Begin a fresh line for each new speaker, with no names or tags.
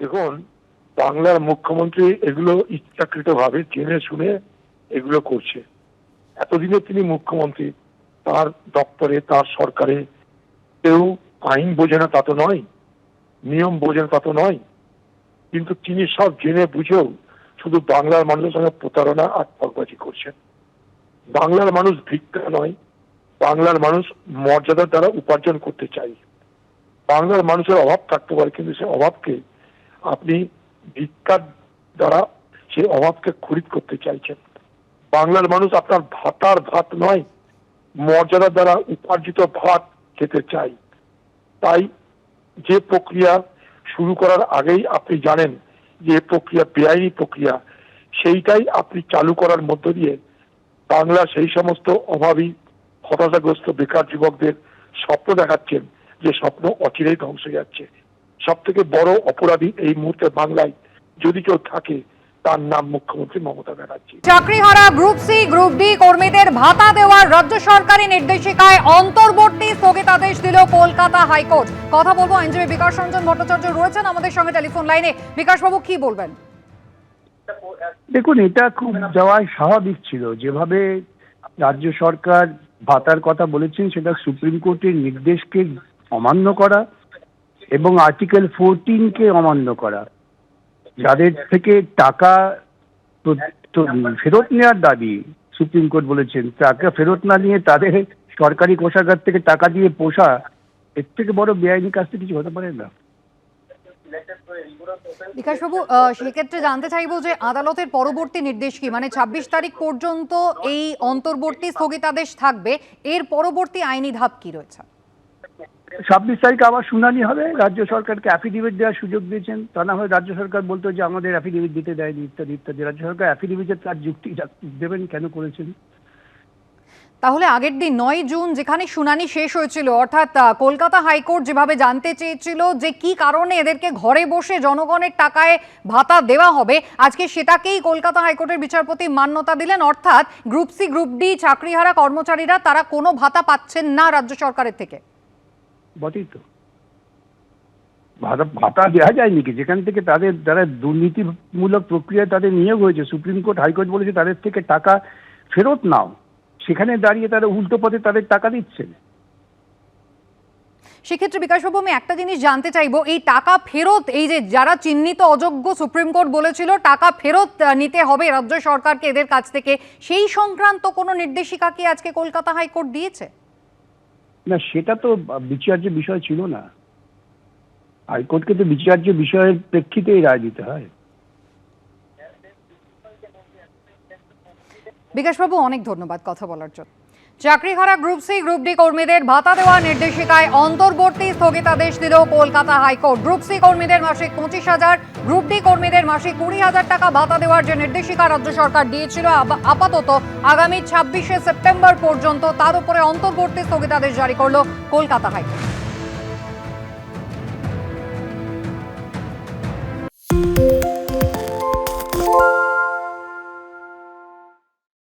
দেখুন, বাংলার মুখ্যমন্ত্রী এগুলো ইচ্ছাকৃতভাবে জেনে শুনে এগুলো করছে। এতদিনে তিনি মুখ্যমন্ত্রী, তার দপ্তরে, তার সরকারে কেউ আইন বোঝে না তা তো নয়, নিয়ম বোঝে না তা তো নয়, কিন্তু তিনি সব জেনে বুঝেও শুধু বাংলার মানুষের সঙ্গে প্রতারণা আর ঠকবাজি করছেন। বাংলার মানুষ ভিক্ষা নয়, বাংলার মানুষ মর্যাদার দ্বারা উপার্জন করতে চাই। বাংলার মানুষের অভাব থাকতে পারে, কিন্তু সে অভাবকে আপনি ভিক্ষার দ্বারা সেই অভাবকে খরিদ করতে চাইছেন। বাংলার মানুষ আপনার ভাতার ভাত নয়, মর্যাদার দ্বারা উপার্জিত ভাত খেতে চাই। তাই যে প্রক্রিয়া শুরু করার আগেই আপনি জানেন যে প্রক্রিয়া বেআইনি প্রক্রিয়া, সেইটাই আপনি চালু করার মধ্য দিয়ে বাংলা সেই সমস্ত অভাবী হতাশাগ্রস্ত বেকার যুবকদের স্বপ্ন দেখাচ্ছেন, যে স্বপ্ন অচিরেই ধ্বংস হয়ে যাচ্ছে। সব থেকে বড় অপরাধী এই মুহূর্তে বাংলায় যদি কেউ থাকে, তার নাম মুখ্যমন্ত্রী মমতা ব্যানার্জি।
চাকরিহারা গ্রুপ সি গ্রুপ ডি কর্মীদের ভাতা দেওয়ার রাজ্য সরকারি নির্দেশিকায় অন্তর্বর্তী স্থগিতাদেশ দিল কলকাতা হাইকোর্ট। কথা বলবো, আইনজীবী বিকাশ রঞ্জন ভট্টাচার্য রয়েছেন আমাদের সঙ্গে টেলিফোন লাইনে। বিকাশ বাবু, কি বলবেন?
দেখুন, এটা খুব যাওয়াই স্বাভাবিক ছিল। যেভাবে রাজ্য সরকার ভাতার কথা বলেছেন, সেটা সুপ্রিম কোর্টের নির্দেশকে অমান্য করা এবং আর্টিকেল 14-কে অমান্য করা। যাদের থেকে টাকা ফেরত নেওয়ার দাবি, সুপ্রিম কোর্ট বলেছেন টাকা ফেরত না নিয়ে তাদের সরকারি কোষাগার থেকে টাকা দিয়ে পোষা, এর থেকে বড় বেআইনি কাজ তো কিছু হতে পারে না।
বিকাশ বাবু, সেক্ষেত্রে জানতে চাইবো যে আদালতের পরবর্তী নির্দেশ কি, মানে 26 তারিখ পর্যন্ত এই অন্তর্বর্তী স্থগিতাদেশ থাকবে, এর পরবর্তী আইনি ধাপ কি রয়েছে?
26 তারিখে আবার শুনানি হবে। রাজ্য সরকারকে অ্যাফিডেভিট দেওয়ার সুযোগ দিয়েছেন, তা না হয় রাজ্য সরকার বলতো যে আমাদের অ্যাফিডেভিট দিতে দেয়নি ইত্যাদি ইত্যাদি। রাজ্য সরকার অ্যাফিডেভিটে তার যুক্তি দেবেন কেন করেছেন।
তাহলে আগের দিন 9 জুন যেখানে শুনানি শেষ হয়েছিল, অর্থাৎ কলকাতা হাইকোর্ট যেভাবে জানতে চেয়েছিল যে কি কারণে এদেরকে ঘরে বসে জনগণের টাকায় ভাতা দেওয়া হবে, আজকে সেটাকেই কলকাতা হাইকোর্টের বিচারপতি মান্যতা দিলেন। অর্থাৎ গ্রুপ সি গ্রুপ ডি চাকরিহারা কর্মচারীরা তারা কোনো ভাতা পাচ্ছেন না রাজ্য সরকারের থেকে।
বটেই তো, ভাতা দেওয়া যায় নাকি যেখান থেকে তাদের দ্বারা দুর্নীতিমূলক প্রক্রিয়ায় তাদের নিয়োগ হয়েছে। সুপ্রিম কোর্ট হাইকোর্ট বলেছে তাদের থেকে টাকা ফেরত নাও, সেখানে দাঁড়িয়ে তারা উল্টো পথে তাদের টাকা দিচ্ছেন।
সেক্ষেত্রে বিকাশবাবু, আমি একটা জিনিস জানতে চাইবো, এই টাকা ফেরত, এই যে যারা চিহ্নিত অযোগ্য সুপ্রিম কোর্ট বলেছিল টাকা ফেরত নিতে হবে রাজ্য সরকারকে এদের কাছ থেকে, সেই সংক্রান্ত কোনো নির্দেশিকা কি আজকে কলকাতা হাইকোর্ট দিয়েছে?
না, সেটা তো বিচার্য বিষয় ছিল না। হাইকোর্টকে তো বিচার্য বিষয়ের প্রেক্ষিতেই রায় দিতে হয়।
বিকাশবাবু, অনেক ধন্যবাদ কথা বলার জন্য। চাকরিহারা গ্রুপ সি গ্রুপ ডি কর্মীদের ভাতা দেওয়ার নির্দেশিকায় অন্তর্বর্তী স্থগিতাদেশ দিল কলকাতা হাইকোর্ট। গ্রুপ সি কর্মীদের মাসিক 25,000, গ্রুপ ডি কর্মীদের মাসিক 20,000 টাকা ভাতা দেওয়ার যে নির্দেশিকা রাজ্য সরকার দিয়েছিল আপাতত আগামী 26শে সেপ্টেম্বর পর্যন্ত, তার উপরে অন্তর্বর্তী স্থগিতাদেশ জারি করল কলকাতা হাইকোর্ট।